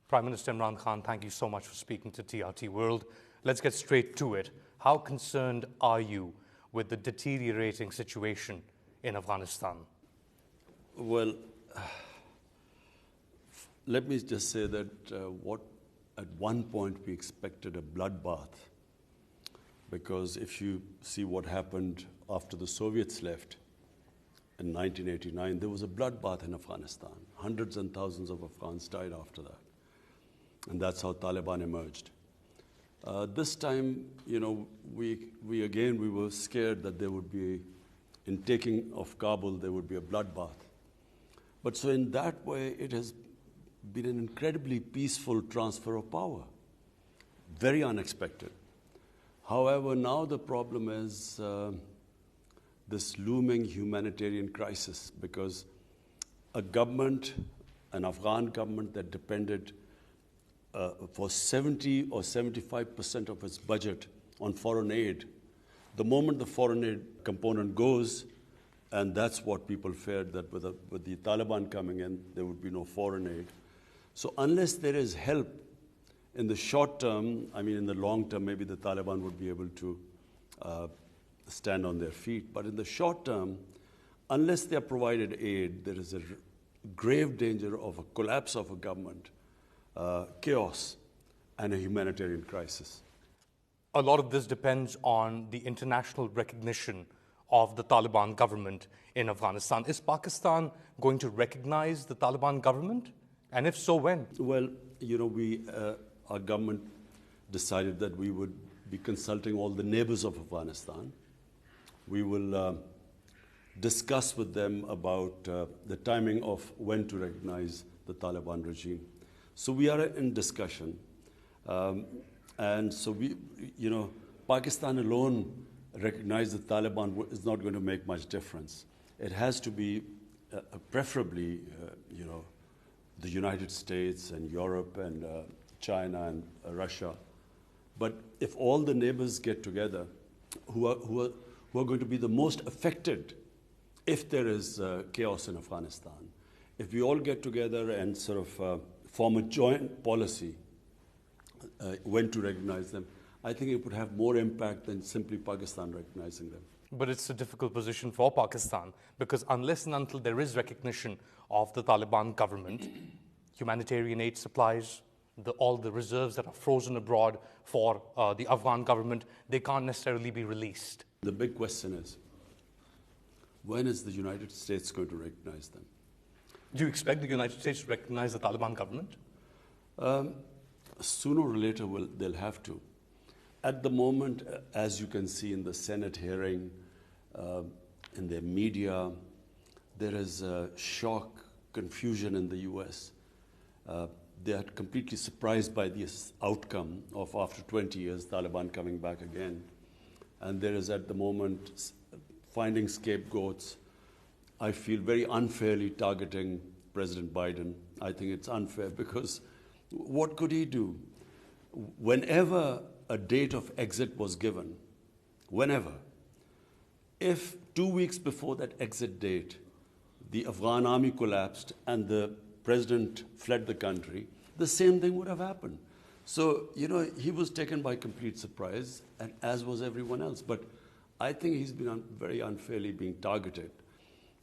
Prime Minister Imran Khan, thank you so much for speaking to TRT World. Let's get straight to it. How concerned are you with the deteriorating situation in Afghanistan? Well, let me just say that at one point we expected a bloodbath, because if you see what happened after the Soviets left in 1989, there was a bloodbath in Afghanistan. Hundreds and thousands of Afghans died after that. And that's how Taliban emerged. This time, we were scared that there would be, in taking of Kabul, there would be a bloodbath. But so in that way, it has been an incredibly peaceful transfer of power. Very unexpected. However, now the problem is this looming humanitarian crisis, because a government, an Afghan government that depended for 70 or 75% of its budget on foreign aid, the moment the foreign aid component goes, and that's what people feared, that with the Taliban coming in, there would be no foreign aid. So unless there is help in the short term, in the long term, maybe the Taliban would be able to stand on their feet. But in the short term, unless they are provided aid, there is a grave danger of a collapse of a government, chaos, and a humanitarian crisis. A lot of this depends on the international recognition of the Taliban government in Afghanistan. Is Pakistan going to recognize the Taliban government? And if so, when? Well, our government decided that we would be consulting all the neighbors of Afghanistan. We will discuss with them about the timing of when to recognize the Taliban regime. So we are in discussion. And so Pakistan alone recognize the Taliban is not going to make much difference. It has to be preferably, the United States and Europe and China and Russia. But if all the neighbors get together, who are going to be the most affected if there is chaos in Afghanistan, if we all get together and sort of form a joint policy when to recognize them, I think it would have more impact than simply Pakistan recognizing them. But it's a difficult position for Pakistan, because unless and until there is recognition of the Taliban government, humanitarian aid supplies, all the reserves that are frozen abroad for the Afghan government, they can't necessarily be released. The big question is, when is the United States going to recognize them? Do you expect the United States to recognize the Taliban government? Sooner or later, they'll have to. At the moment, as you can see in the Senate hearing, in the media, there is shock, confusion in the US. They are completely surprised by this outcome of, after 20 years, Taliban coming back again. And there is, at the moment, finding scapegoats. I feel very unfairly targeting President Biden. I think it's unfair because what could he do? Whenever a date of exit was given, if 2 weeks before that exit date, the Afghan army collapsed and the president fled the country, the same thing would have happened. So, he was taken by complete surprise, and as was everyone else. But I think he's been very unfairly being targeted.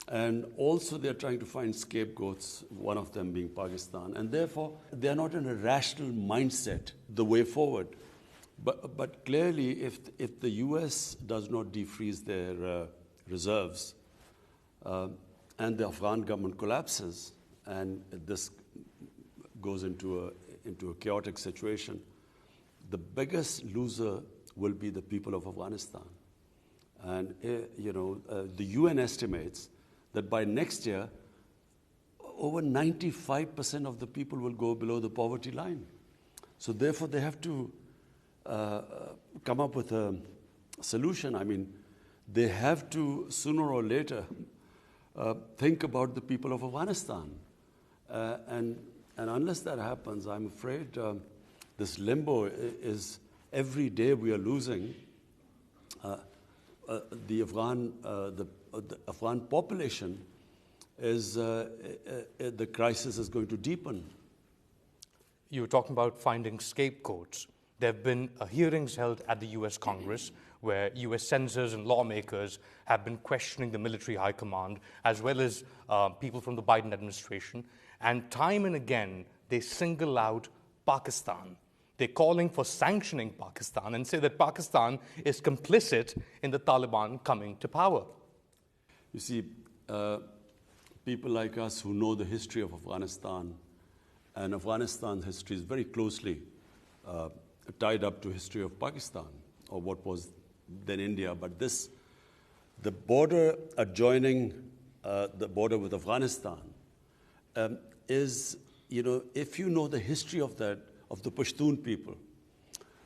And also they're trying to find scapegoats, one of them being Pakistan. And therefore, they're not in a rational mindset the way forward. But clearly, if the US does not defreeze their reserves and the Afghan government collapses and this goes into a chaotic situation, the biggest loser will be the people of Afghanistan. And, the UN estimates that by next year, over 95% of the people will go below the poverty line. So therefore, they have to come up with a solution. They have to, sooner or later, think about the people of Afghanistan. And unless that happens, I'm afraid this limbo is, every day we are losing. The Afghan population is, the crisis is going to deepen. You were talking about finding scapegoats. There have been hearings held at the US Congress where US senators and lawmakers have been questioning the military high command, as well as people from the Biden administration. And time and again, they single out Pakistan. They're calling for sanctioning Pakistan and say that Pakistan is complicit in the Taliban coming to power. You see, people like us who know the history of Afghanistan, and Afghanistan's history is very closely tied up to history of Pakistan, or what was then India. But the border adjoining the border with Afghanistan is, if you know the history of that, of the Pashtun people,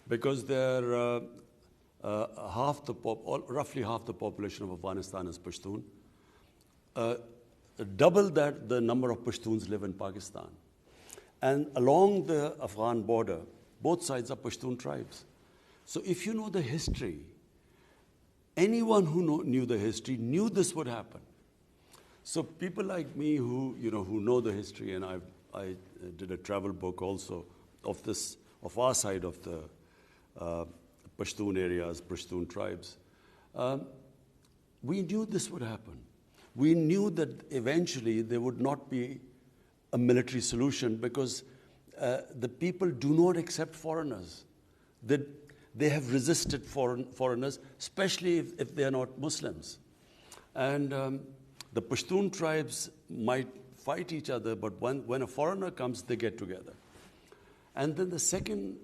because they're roughly half the population of Afghanistan is Pashtun. Double that, the number of Pashtuns live in Pakistan. And along the Afghan border, both sides are Pashtun tribes. So if you know the history, anyone who knew the history knew this would happen. So people like me who know the history, and I did a travel book also of our side of the Pashtun areas, Pashtun tribes. We knew this would happen. We knew that eventually there would not be a military solution because the people do not accept foreigners. They have resisted foreigners, especially if they are not Muslims. And the Pashtun tribes might fight each other, but when a foreigner comes, they get together. And then the second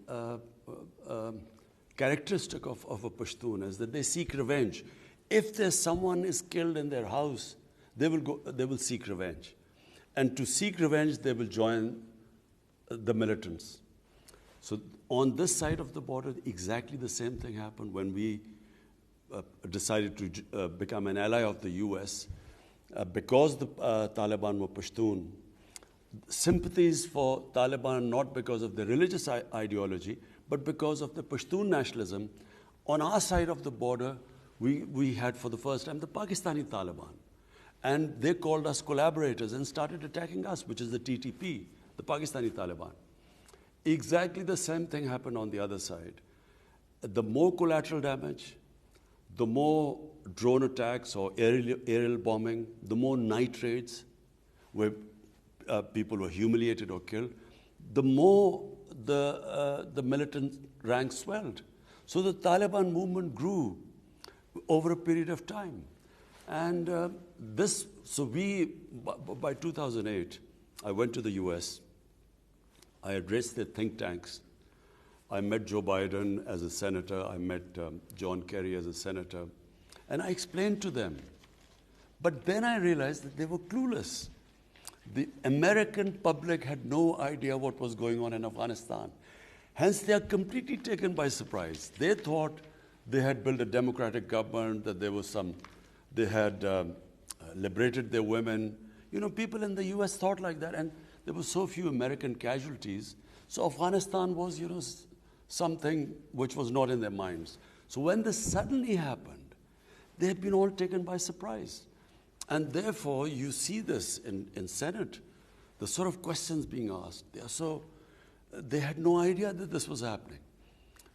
characteristic of a Pashtun is that they seek revenge. If there's someone is killed in their house, they will seek revenge. And to seek revenge, they will join the militants. So on this side of the border, exactly the same thing happened when we decided to become an ally of the US. Because the Taliban were Pashtun, sympathies for Taliban not because of the religious ideology, but because of the Pashtun nationalism. On our side of the border, we had for the first time the Pakistani Taliban. And they called us collaborators and started attacking us, which is the TTP, the Pakistani Taliban. Exactly the same thing happened on the other side. The more collateral damage, the more drone attacks or aerial bombing, the more night raids where people were humiliated or killed, the more the militant ranks swelled. So the Taliban movement grew over a period of time. And by 2008, I went to the US. I addressed the think tanks. I met Joe Biden as a senator. I met John Kerry as a senator. And I explained to them. But then I realized that they were clueless. The American public had no idea what was going on in Afghanistan. Hence, they are completely taken by surprise. They thought they had built a democratic government, that they had liberated their women. People in the US thought like that, and there were so few American casualties. So Afghanistan was, something which was not in their minds. So when this suddenly happened, they had been all taken by surprise. And therefore, you see this in Senate, the sort of questions being asked. They had no idea that this was happening.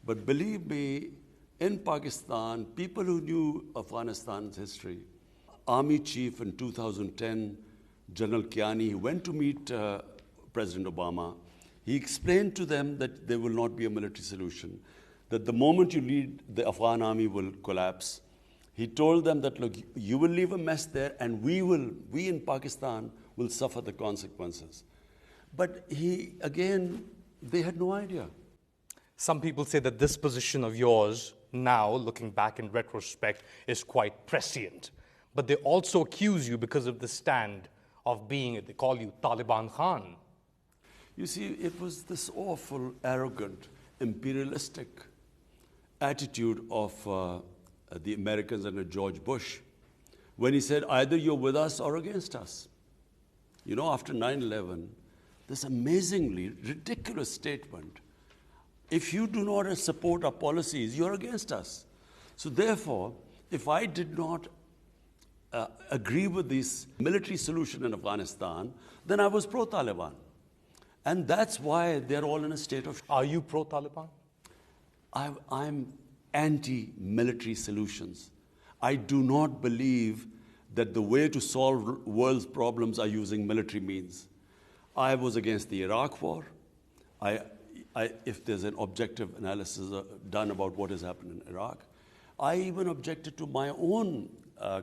But believe me, in Pakistan, people who knew Afghanistan's history, Army Chief in 2010, General Kiani, he went to meet President Obama. He explained to them that there will not be a military solution, that the moment you lead, the Afghan army will collapse. He told them that, look, you will leave a mess there, and we in Pakistan will suffer the consequences. But they had no idea. Some people say that this position of yours, now looking back in retrospect, is quite prescient. But they also accuse you because of the stand of being, they call you Taliban Khan. You see, it was this awful, arrogant, imperialistic attitude of the Americans under George Bush when he said, either you're with us or against us. After 9/11, this amazingly ridiculous statement, if you do not support our policies, you're against us. So therefore, if I did not agree with this military solution in Afghanistan, then I was pro-Taliban. And that's why they're all in a state of... Are you pro-Taliban? I'm anti-military solutions. I do not believe that the way to solve world's problems are using military means. I was against the Iraq war. If there's an objective analysis done about what has happened in Iraq, I even objected to my own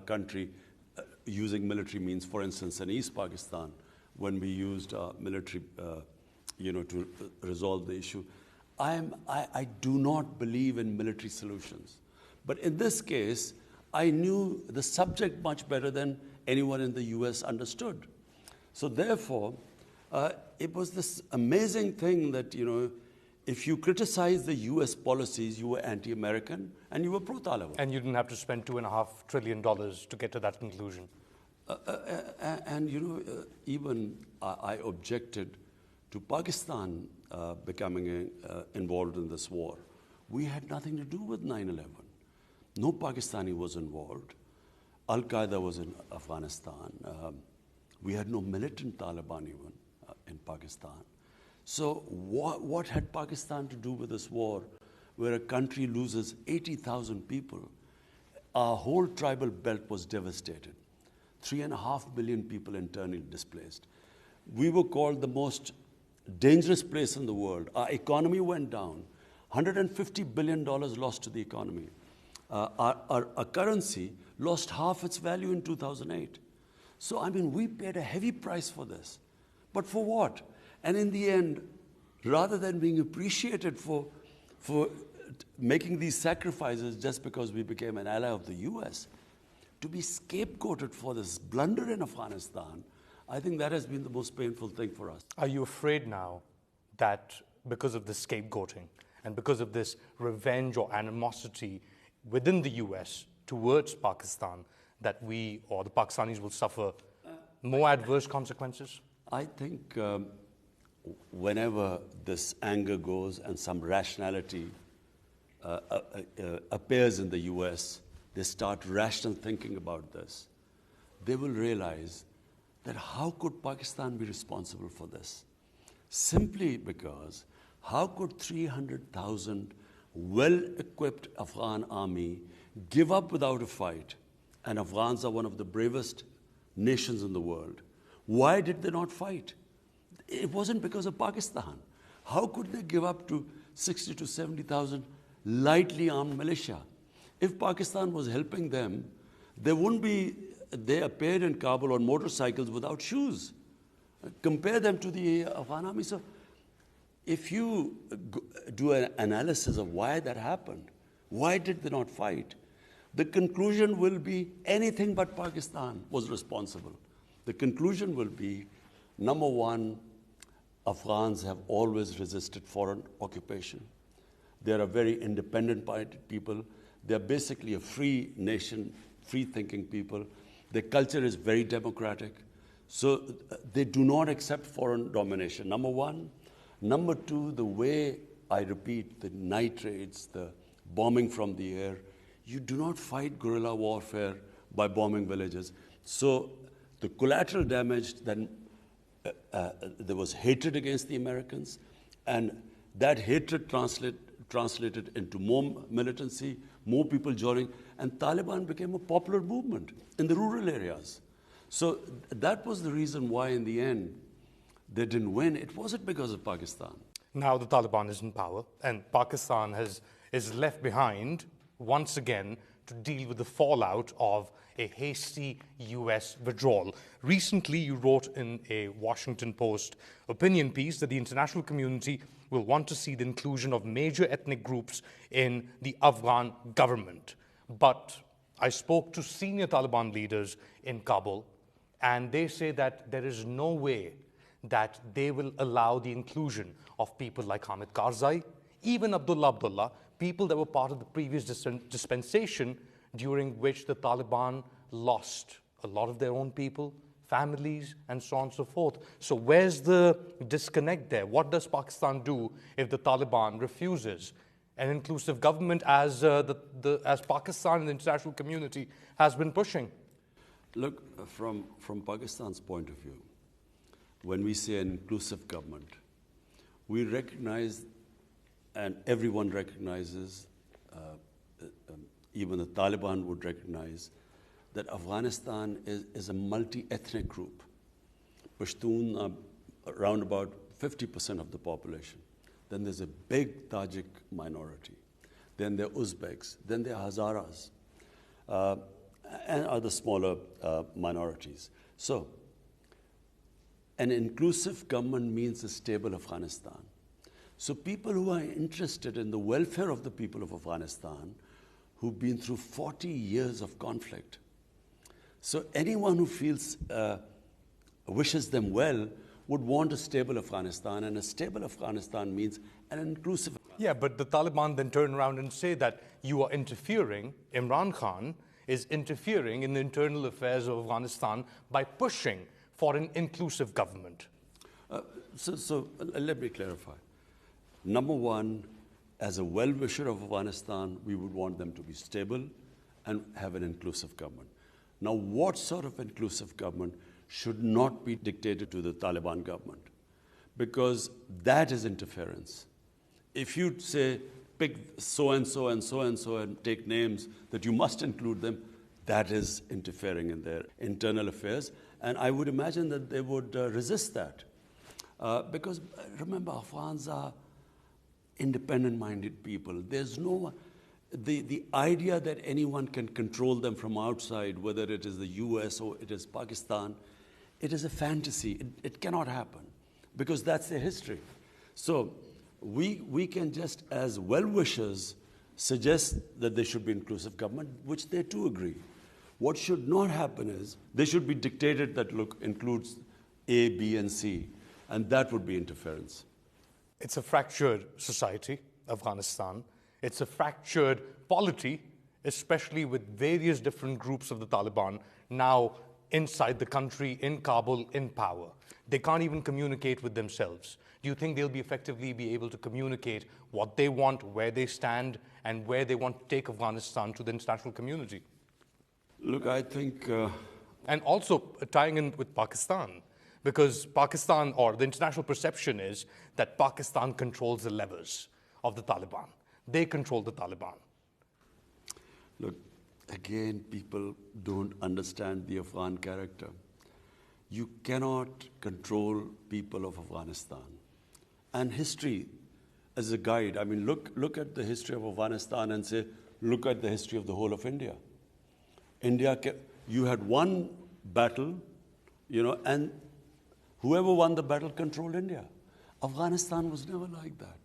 country using military means, for instance, in East Pakistan, when we used military, to resolve the issue. I do not believe in military solutions. But in this case, I knew the subject much better than anyone in the US understood. So therefore, it was this amazing thing that, if you criticize the US policies, you were anti-American and you were pro-Taliban. And you didn't have to spend $2.5 trillion to get to that conclusion. Even I objected to Pakistan becoming involved in this war. We had nothing to do with 9/11. No Pakistani was involved. Al-Qaeda was in Afghanistan. We had no militant Taliban even in Pakistan. So what had Pakistan to do with this war, where a country loses 80,000 people? Our whole tribal belt was devastated. 3.5 million people internally displaced. We were called the most dangerous place in the world. Our economy went down. $150 billion lost to the economy. Our currency lost half its value in 2008. So, we paid a heavy price for this. But for what? And in the end, rather than being appreciated for making these sacrifices just because we became an ally of the US, to be scapegoated for this blunder in Afghanistan, I think that has been the most painful thing for us. Are you afraid now that because of the scapegoating and because of this revenge or animosity within the US towards Pakistan, that we or the Pakistanis will suffer more adverse consequences? I think whenever this anger goes and some rationality appears in the US, they start rational thinking about this. They will realize that how could Pakistan be responsible for this? Simply because how could 300,000 well-equipped Afghan army give up without a fight? And Afghans are one of the bravest nations in the world. Why did they not fight? It wasn't because of Pakistan. How could they give up to 60 to 70,000 lightly armed militia? If Pakistan was helping them, they appeared in Kabul on motorcycles without shoes. Compare them to the Afghan army. So if you do an analysis of why that happened, why did they not fight, the conclusion will be anything but Pakistan was responsible. The conclusion will be, number one, Afghans have always resisted foreign occupation. They're a very independent-minded people. They're basically a free nation, free-thinking people. Their culture is very democratic. So they do not accept foreign domination, number one. Number two, the way, I repeat, the night raids, the bombing from the air, you do not fight guerrilla warfare by bombing villages. So the collateral damage, then there was hatred against the Americans, and that hatred translated into more militancy, more people joining, and Taliban became a popular movement in the rural areas. So that was the reason why, in the end, they didn't win. It wasn't because of Pakistan. Now the Taliban is in power, and Pakistan is left behind once again to deal with the fallout of a hasty US withdrawal. Recently, you wrote in a Washington Post opinion piece that the international community will want to see the inclusion of major ethnic groups in the Afghan government. But I spoke to senior Taliban leaders in Kabul, and they say that there is no way that they will allow the inclusion of people like Hamid Karzai, even Abdullah, people that were part of the previous dispensation during which the Taliban lost a lot of their own people, families, and so on and so forth. So where's the disconnect there? What does Pakistan do if the Taliban refuses an inclusive government as Pakistan and the international community has been pushing? Look, from Pakistan's point of view, when we say an inclusive government, we recognize, and everyone recognizes, even the Taliban would recognize, that Afghanistan is a multi-ethnic group. Pashtun are around about 50% of the population. Then there's a big Tajik minority. Then there are Uzbeks. Then there are Hazaras, and other smaller minorities. So, an inclusive government means a stable Afghanistan. So people who are interested in the welfare of the people of Afghanistan, who've been through 40 years of conflict. So anyone who feels, wishes them well, would want a stable Afghanistan, and a stable Afghanistan means an inclusive. Yeah, but the Taliban then turn around and say that you are interfering, Imran Khan is interfering in the internal affairs of Afghanistan by pushing for an inclusive government. So let me clarify. Number one, as a well-wisher of Afghanistan, we would want them to be stable and have an inclusive government. Now, what sort of inclusive government should not be dictated to the Taliban government? Because that is interference. If you say, pick so-and-so and so-and-so and take names that you must include them, that is interfering in their internal affairs. And I would imagine that they would resist that. Because remember, Afghans are independent-minded people. There's no, the idea that anyone can control them from outside, whether it is the US or it is Pakistan, it is a fantasy. It cannot happen because that's their history. So we can just, as well-wishers, suggest that there should be inclusive government, which they too agree. What should not happen is they should be dictated that, look, includes A, B, and C, and that would be interference. It's a fractured society, Afghanistan. It's a fractured polity, especially with various different groups of the Taliban now inside the country, in Kabul, in power. They can't even communicate with themselves. Do you think they'll effectively be able to communicate what they want, where they stand, and where they want to take Afghanistan to the international community? Look, I think... And also tying in with Pakistan, because Pakistan, or the international perception is that Pakistan controls the levers of the Taliban. They control the Taliban. Look, again, people don't understand the Afghan character. You cannot control people of Afghanistan. And history as a guide, I mean, look at the history of Afghanistan and say, look at the history of the whole of India. You had one battle, and whoever won the battle controlled India. Afghanistan was never like that.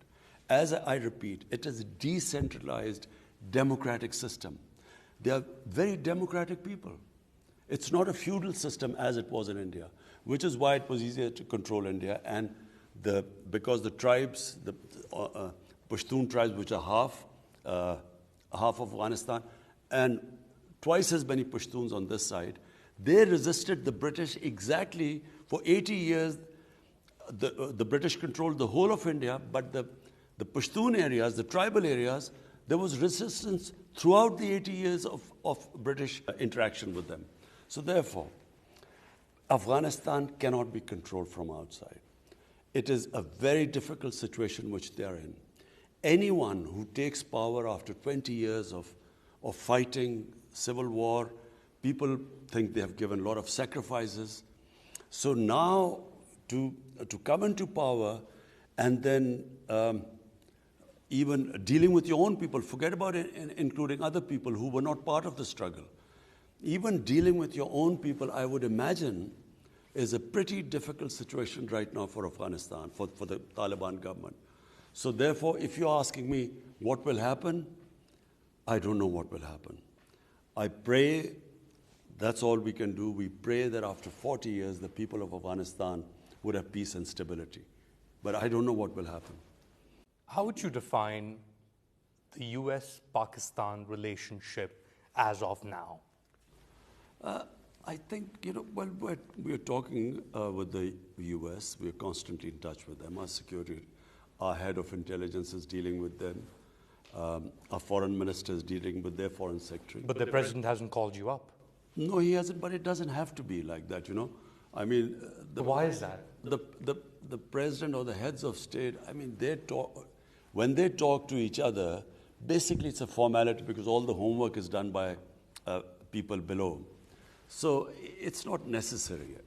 As I repeat, it is a decentralized, democratic system. They are very democratic people. It's not a feudal system as it was in India, which is why it was easier to control India. And because the tribes, the Pashtun tribes, which are half of Afghanistan, and twice as many Pashtuns on this side, they resisted the British exactly for 80 years. The British controlled the whole of India, but the Pashtun areas, the tribal areas, there was resistance throughout the 80 years of British interaction with them. So therefore, Afghanistan cannot be controlled from outside. It is a very difficult situation which they are in. Anyone who takes power after 20 years of fighting, civil war, people think they have given a lot of sacrifices. So now to come into power and then even dealing with your own people, forget about it, including other people who were not part of the struggle. Even dealing with your own people, I would imagine, is a pretty difficult situation right now for Afghanistan, for the Taliban government. So therefore, if you're asking me what will happen, I don't know what will happen. I pray, that's all we can do. We pray that after 40 years, the people of Afghanistan would have peace and stability. But I don't know what will happen. How would you define the US-Pakistan relationship as of now? I think, well, we're talking with the US. We're constantly in touch with them. Our security, our head of intelligence is dealing with them. Our foreign minister is dealing with their foreign secretary. But the president hasn't called you up. No, he hasn't, but it doesn't have to be like that, I mean... Why is that? The the president or the heads of state, I mean, when they talk to each other, basically it's a formality because all the homework is done by people below. So it's not necessary.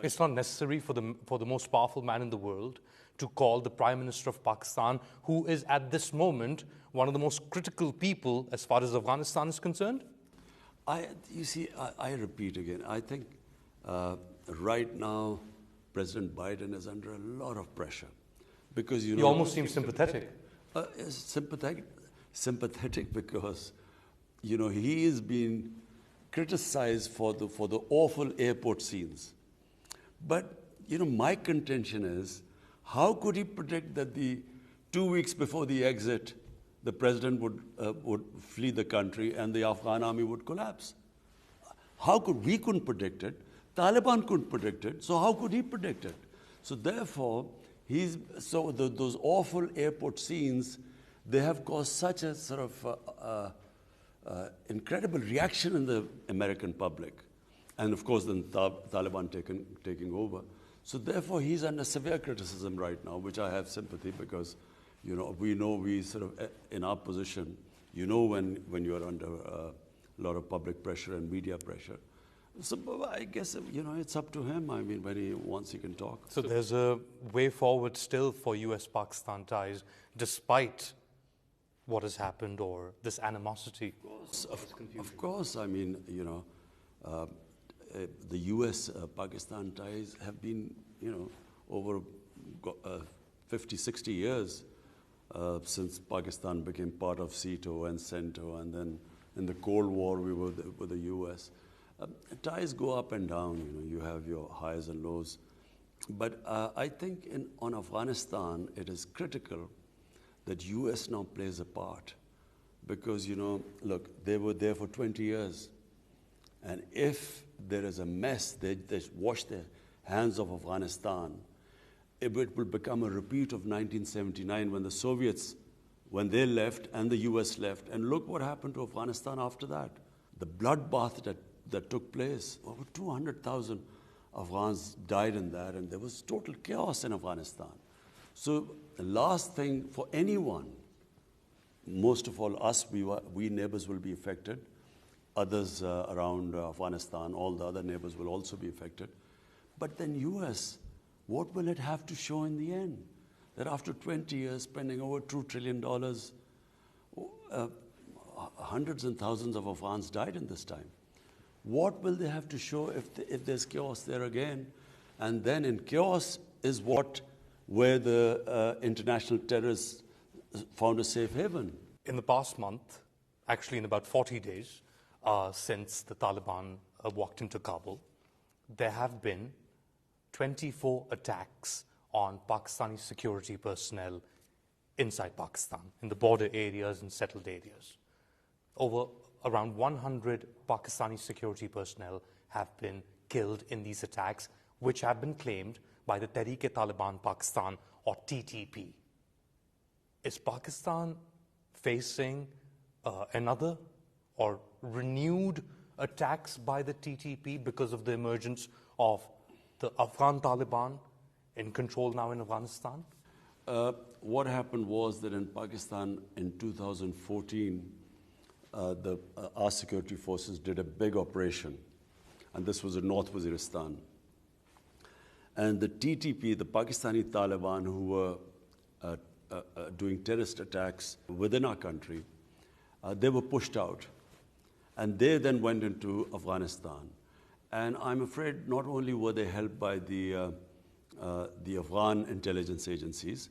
It's not necessary for the most powerful man in the world to call the Prime Minister of Pakistan, who is at this moment one of the most critical people as far as Afghanistan is concerned? You see, I repeat again, I think right now President Biden is under a lot of pressure because, you almost seem sympathetic. Sympathetic because, he is being criticized for the awful airport scenes. But, my contention is, how could he predict that 2 weeks before the exit, the president would flee the country and the Afghan army would collapse? We couldn't predict it. Taliban couldn't predict it. So how could he predict it? So therefore, those awful airport scenes, they have caused such a sort of incredible reaction in the American public. And of course, then Taliban taking over. So therefore, he's under severe criticism right now, which I have sympathy because, we sort of, in our position, when you are under a lot of public pressure and media pressure. So I guess, it's up to him. I mean, when he wants, he can talk. So there's a way forward still for US-Pakistan ties, despite what has happened or this animosity? Of course. I mean, the US-Pakistan ties have been, over 50, 60 years since Pakistan became part of SEATO and CENTO, and then in the Cold War we were with the US. Ties go up and down, you have your highs and lows. But I think on Afghanistan, it is critical that US now plays a part. Because, look, they were there for 20 years. And if there is a mess, they wash their hands of Afghanistan, it will become a repeat of 1979 when the Soviets, when they left and the US left. And look what happened to Afghanistan after that. The bloodbath that took place, over 200,000 Afghans died in that, and there was total chaos in Afghanistan. So the last thing for anyone, most of all us, we neighbors will be affected. Others around Afghanistan, all the other neighbors will also be affected. But then US, what will it have to show in the end? That after 20 years, spending over $2 trillion, hundreds and thousands of Afghans died in this time. What will they have to show if there's chaos there again? And then in chaos is where the international terrorists found a safe haven. In the past month, actually in about 40 days, since the Taliban walked into Kabul, there have been 24 attacks on Pakistani security personnel inside Pakistan, in the border areas and settled areas. Around 100 Pakistani security personnel have been killed in these attacks, which have been claimed by the Tehreek-e-Taliban Pakistan, or TTP. Is Pakistan facing another or renewed attacks by the TTP because of the emergence of the Afghan Taliban in control now in Afghanistan? What happened was that in Pakistan in 2014, our security forces did a big operation, and this was in North Waziristan. And the TTP, the Pakistani Taliban, who were doing terrorist attacks within our country, they were pushed out. And they then went into Afghanistan. And I'm afraid not only were they helped by the Afghan intelligence agencies,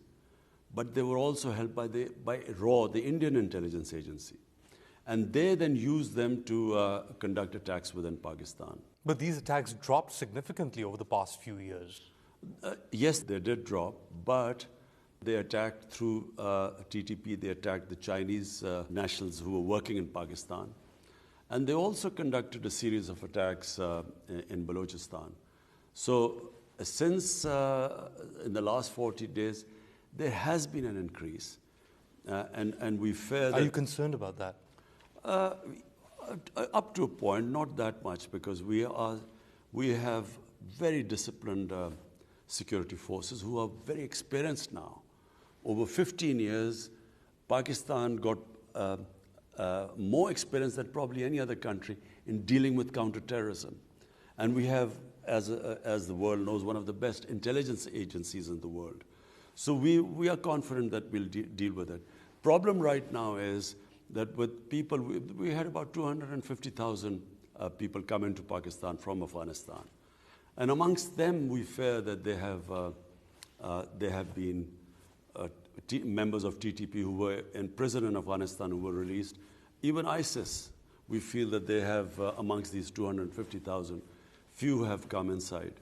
but they were also helped by RAW, the Indian intelligence agency. And they then used them to conduct attacks within Pakistan. But these attacks dropped significantly over the past few years. Yes, they did drop, but they attacked through TTP, they attacked the Chinese nationals who were working in Pakistan. And they also conducted a series of attacks in Balochistan. So since in the last 40 days, there has been an increase. And we fear that... Are you concerned about that? Up to a point, not that much, because we have very disciplined security forces who are very experienced now. Over 15 years, Pakistan got more experience than probably any other country in dealing with counterterrorism. And we have, as the world knows, one of the best intelligence agencies in the world. So we are confident that we'll deal with it. Problem right now is that with people, we had about 250,000 people come into Pakistan from Afghanistan. And amongst them, we fear that they have been members of TTP who were in prison in Afghanistan who were released. Even ISIS, we feel that they have, amongst these 250,000, few have come inside.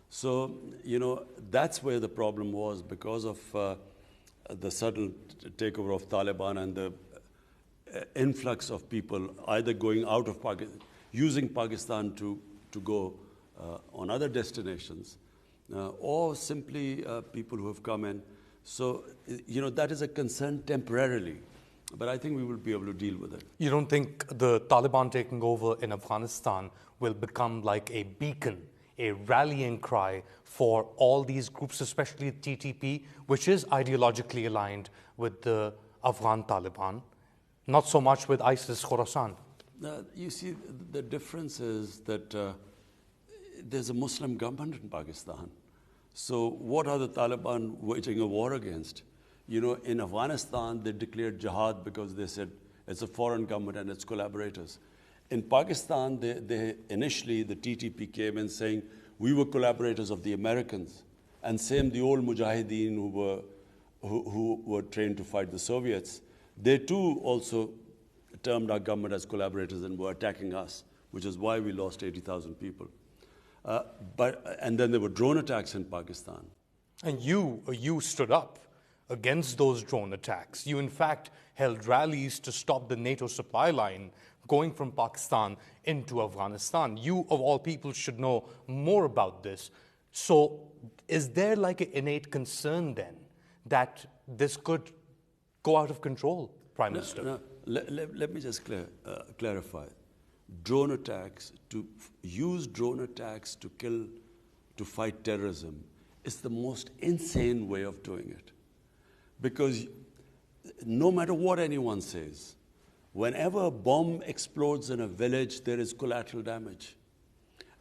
So, that's where the problem was because of the sudden takeover of Taliban and the influx of people either going out of Pakistan, using Pakistan to go on other destinations, or simply people who have come in. So, that is a concern temporarily, but I think we will be able to deal with it. You don't think the Taliban taking over in Afghanistan will become like a beacon, a rallying cry for all these groups, especially TTP, which is ideologically aligned with the Afghan Taliban, not so much with ISIS Khorasan? You see, the difference is that there's a Muslim government in Pakistan. So what are the Taliban waging a war against? In Afghanistan, they declared jihad because they said it's a foreign government and its collaborators. In Pakistan, they initially, the TTP came in saying, we were collaborators of the Americans. And same, the old Mujahideen who were trained to fight the Soviets, they too also termed our government as collaborators and were attacking us, which is why we lost 80,000 people. And then there were drone attacks in Pakistan. And you stood up against those drone attacks. You, in fact, held rallies to stop the NATO supply line going from Pakistan into Afghanistan. You, of all people, should know more about this. So is there like an innate concern then that this could go out of control, Prime Minister? No, let me just clarify. Drone attacks, to use drone attacks to fight terrorism is the most insane way of doing it. Because no matter what anyone says, whenever a bomb explodes in a village, there is collateral damage.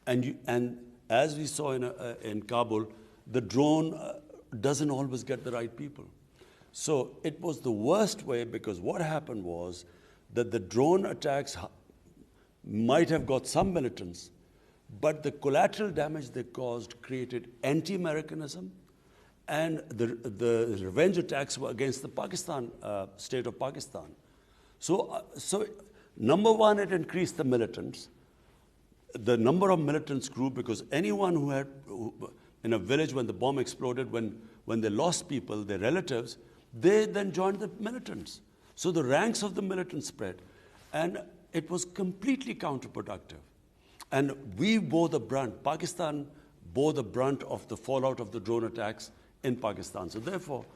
And as we saw in Kabul, the drone doesn't always get the right people. So it was the worst way because what happened was that the drone attacks might have got some militants, but the collateral damage they caused created anti-Americanism, and the revenge attacks were against the state of Pakistan. So number one, it increased the militants. The number of militants grew because anyone who in a village when the bomb exploded, when they lost people, their relatives, they then joined the militants. So the ranks of the militants spread. And it was completely counterproductive. And we bore the brunt. Pakistan bore the brunt of the fallout of the drone attacks in Pakistan. So therefore,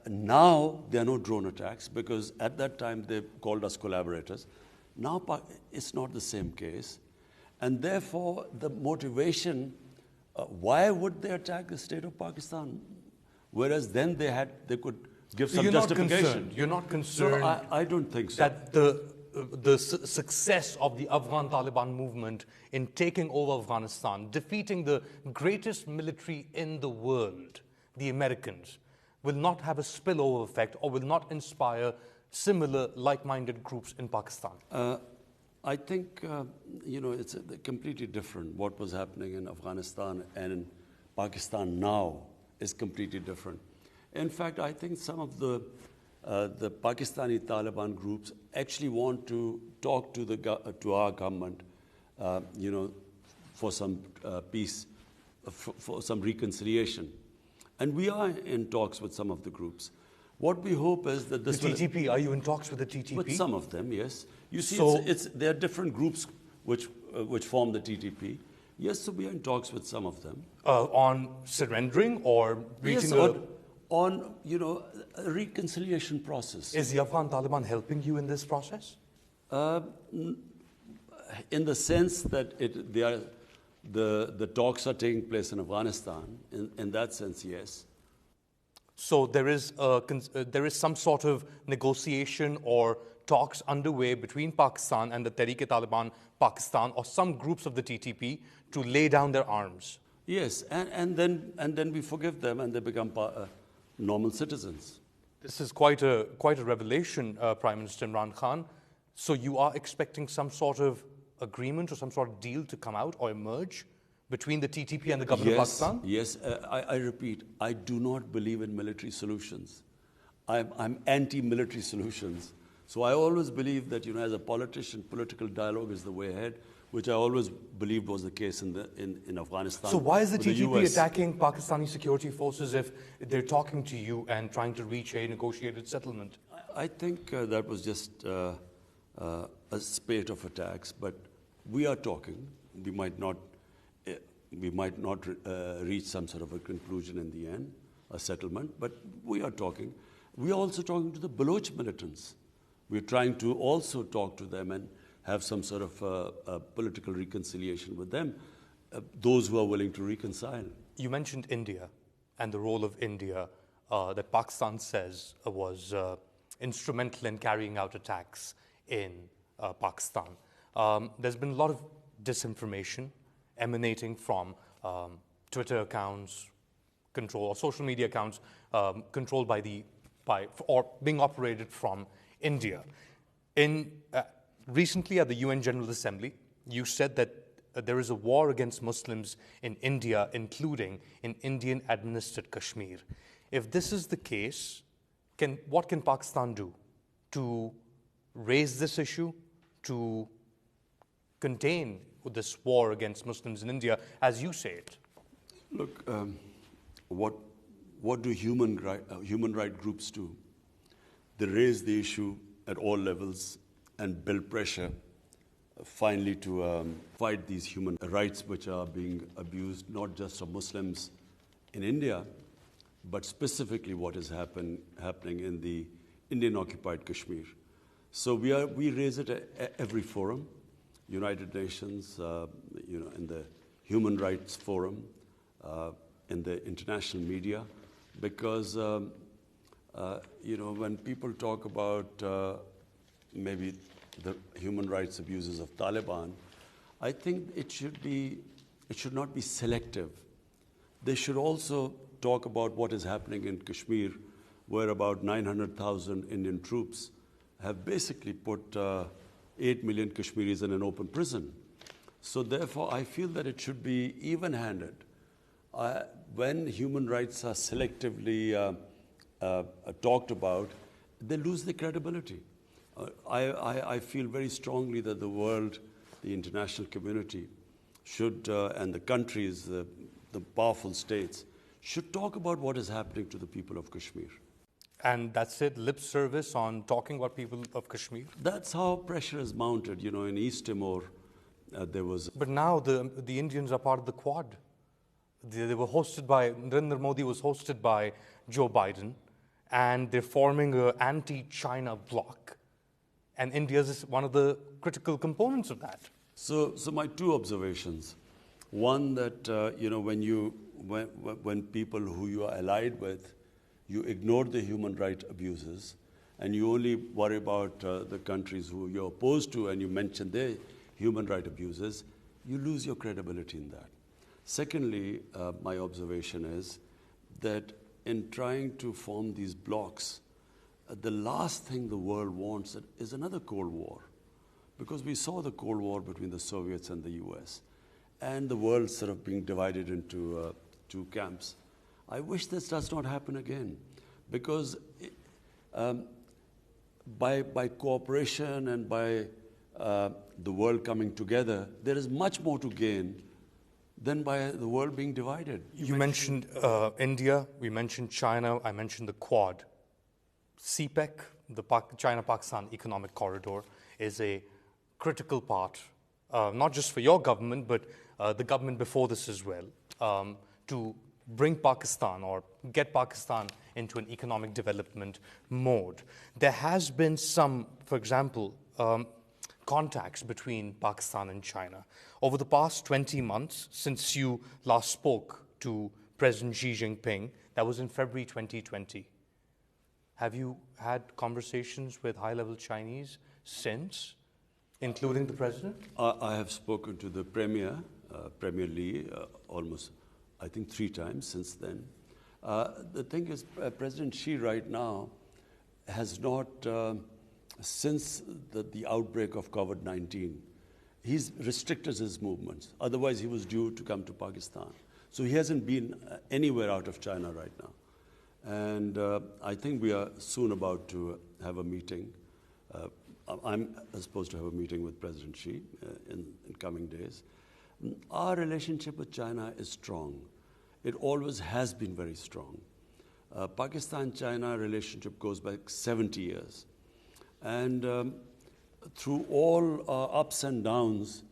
now there are no drone attacks because at that time they called us collaborators. Now it's not the same case. And therefore, the motivation, why would they attack the state of Pakistan? Whereas then they could give some justification. You're not concerned. No, I don't think so. That the success of the Afghan Taliban movement in taking over Afghanistan, defeating the greatest military in the world, the Americans, will not have a spillover effect or will not inspire similar like-minded groups in Pakistan? I think, it's completely different. What was happening in Afghanistan and in Pakistan now is completely different. In fact, I think some of the Pakistani Taliban groups actually want to talk to our government, for some peace, for some reconciliation. And we are in talks with some of the groups. What we hope is that this... The TTP, are you in talks with the TTP? With some of them, yes. You see, there are different groups which form the TTP. Yes, so we are in talks with some of them. On surrendering or reaching on a reconciliation process. Is the Afghan Taliban helping you in this process? In the sense that The talks are taking place in Afghanistan. In that sense, yes. So there is some sort of negotiation or talks underway between Pakistan and the Tehreek-e-Taliban Pakistan or some groups of the TTP to lay down their arms. Yes, and then we forgive them and they become normal citizens. This is quite a revelation, Prime Minister Imran Khan. So you are expecting some sort of agreement or some sort of deal to come out or emerge between the TTP and the government of Pakistan? Yes, I repeat, I do not believe in military solutions. I'm anti-military solutions. So I always believe that, as a politician, political dialogue is the way ahead, which I always believed was the case in Afghanistan. So why is the TTP attacking Pakistani security forces if they're talking to you and trying to reach a negotiated settlement? I think that was just a spate of attacks, but we are talking. We might not reach some sort of a conclusion in the end, a settlement, but we are talking. We are also talking to the Baloch militants. We're trying to also talk to them and have some sort of political reconciliation with them, those who are willing to reconcile. You mentioned India and the role of India that Pakistan says was instrumental in carrying out attacks in Pakistan. There's been a lot of disinformation emanating from Twitter accounts, or social media accounts controlled or being operated from India. Recently at the UN General Assembly, you said that there is a war against Muslims in India, including in Indian-administered Kashmir. If this is the case, what can Pakistan do to raise this issue, to contain this war against Muslims in India, as you say it? Look, what do human right groups do? They raise the issue at all levels and build pressure finally to fight these human rights which are being abused, not just of Muslims in India, but specifically what is happening in the Indian-occupied Kashmir. So we raise it at every forum, United Nations, in the Human Rights Forum, in the international media, because when people talk about maybe the human rights abuses of Taliban, I think it should not be selective. They should also talk about what is happening in Kashmir, where about 900,000 Indian troops have basically put 8 million Kashmiris in an open prison. So therefore, I feel that it should be even-handed. When human rights are selectively talked about, they lose their credibility. I feel very strongly that the world, the international community, should, and the countries, the powerful states, should talk about what is happening to the people of Kashmir. And that's it, lip service on talking about people of Kashmir? That's how pressure is mounted. In East Timor, there was... But now the Indians are part of the Quad. They were hosted by, Narendra Modi was hosted by Joe Biden, and they're forming an anti-China bloc. And India is one of the critical components of that. So my two observations. One, that when people who you are allied with, you ignore the human rights abuses, and you only worry about the countries who you're opposed to, and you mention their human rights abuses, you lose your credibility in that. Secondly, my observation is that in trying to form these blocs, the last thing the world wants is another Cold War, because we saw the Cold War between the Soviets and the US, and the world sort of being divided into two camps. I wish this does not happen again, because by cooperation and by the world coming together, there is much more to gain than by the world being divided. You mentioned India, we mentioned China, I mentioned the Quad. CPEC, the China-Pakistan Economic Corridor, is a critical part, not just for your government, but the government before this as well, to bring Pakistan or get Pakistan into an economic development mode. There has been some, for example, contacts between Pakistan and China. Over the past 20 months, since you last spoke to President Xi Jinping, that was in February 2020, have you had conversations with high-level Chinese since, including the president? I have spoken to the Premier, Premier Li, almost, I think, 3 times since then. The thing is, President Xi right now has not, since the outbreak of COVID-19, he's restricted his movements. Otherwise, he was due to come to Pakistan. So he hasn't been anywhere out of China right now. And I think we are soon about to have a meeting. I'm supposed to have a meeting with President Xi in coming days. Our relationship with China is strong. It always has been very strong. Pakistan-China relationship goes back 70 years. And through all ups and downs,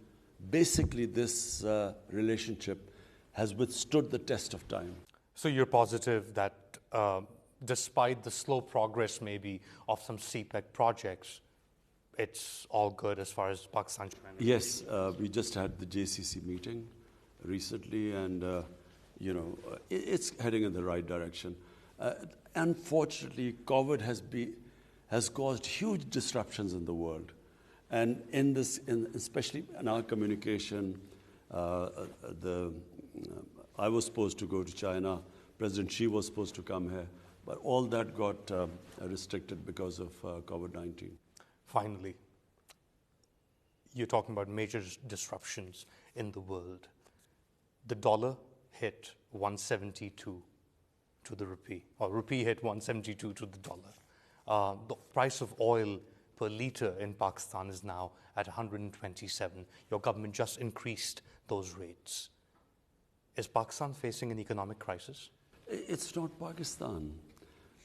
basically this relationship has withstood the test of time. So you're positive that despite the slow progress maybe of some CPEC projects, it's all good as far as Pakistan-China? Yes, we just had the JCC meeting recently, and it's heading in the right direction. Unfortunately, COVID has caused huge disruptions in the world, and especially in our communication. I was supposed to go to China. President Xi was supposed to come here, but all that got restricted because of COVID-19. Finally, you're talking about major disruptions in the world. The dollar hit 172 to the rupee, or rupee hit 172 to the dollar. The price of oil per litre in Pakistan is now at 127. Your government just increased those rates. Is Pakistan facing an economic crisis? It's not Pakistan.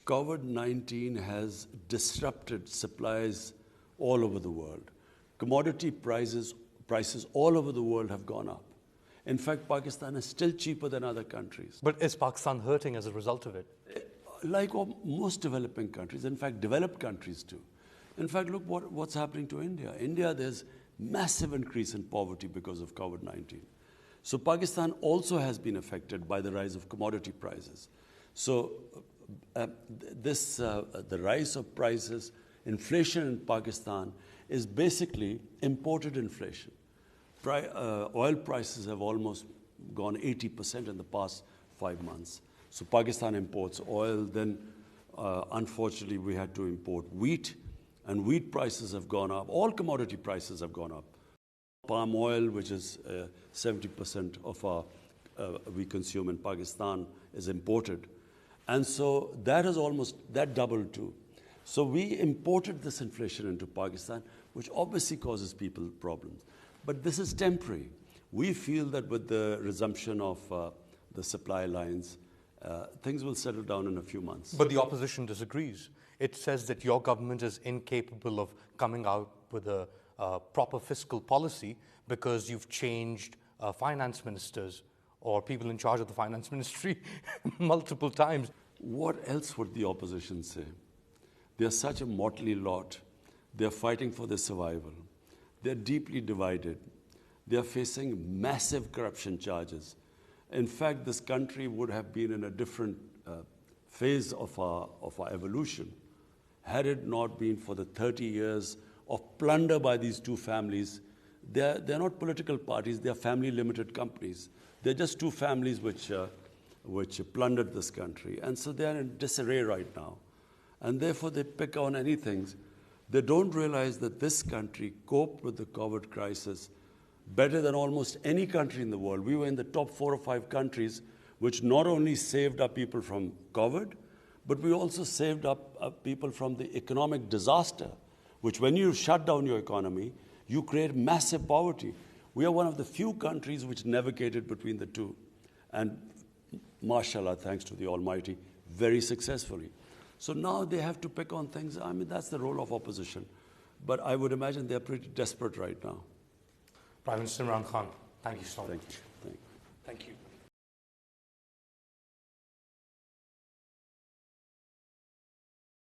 COVID-19 has disrupted supplies all over the world. Commodity prices all over the world have gone up. In fact, Pakistan is still cheaper than other countries. But is Pakistan hurting as a result of it? Like most developing countries, in fact, developed countries too. In fact, look what's happening to India. India, there's massive increase in poverty because of COVID-19. So Pakistan also has been affected by the rise of commodity prices. So the rise of prices, inflation in Pakistan is basically imported inflation. Oil prices have almost gone 80% in the past 5 months. So Pakistan imports oil. Then, unfortunately, we had to import wheat, and wheat prices have gone up. All commodity prices have gone up. Palm oil, which is 70% of we consume in Pakistan, is imported. And so that doubled too. So we imported this inflation into Pakistan, which obviously causes people problems. But this is temporary. We feel that with the resumption of the supply lines, things will settle down in a few months. But the opposition disagrees. It says that your government is incapable of coming out with a proper fiscal policy because you've changed finance ministers or people in charge of the finance ministry multiple times. What else would the opposition say? They're such a motley lot. They're fighting for their survival. They're deeply divided. They're facing massive corruption charges. In fact, this country would have been in a different phase of our evolution had it not been for the 30 years of plunder by these two families. They're not political parties. They're family limited companies. They're just two families which plundered this country. And so they're in disarray right now. And therefore, they pick on anything. They don't realize that this country coped with the COVID crisis better than almost any country in the world. We were in the top 4 or 5 countries which not only saved our people from COVID, but we also saved up people from the economic disaster, which when you shut down your economy, you create massive poverty. We are one of the few countries which navigated between the two. And mashallah, thanks to the Almighty, very successfully. So now they have to pick on things. I mean, that's the role of opposition. But I would imagine they're pretty desperate right now. Prime Minister Imran Khan, thank you so much. Thank you. Thank you.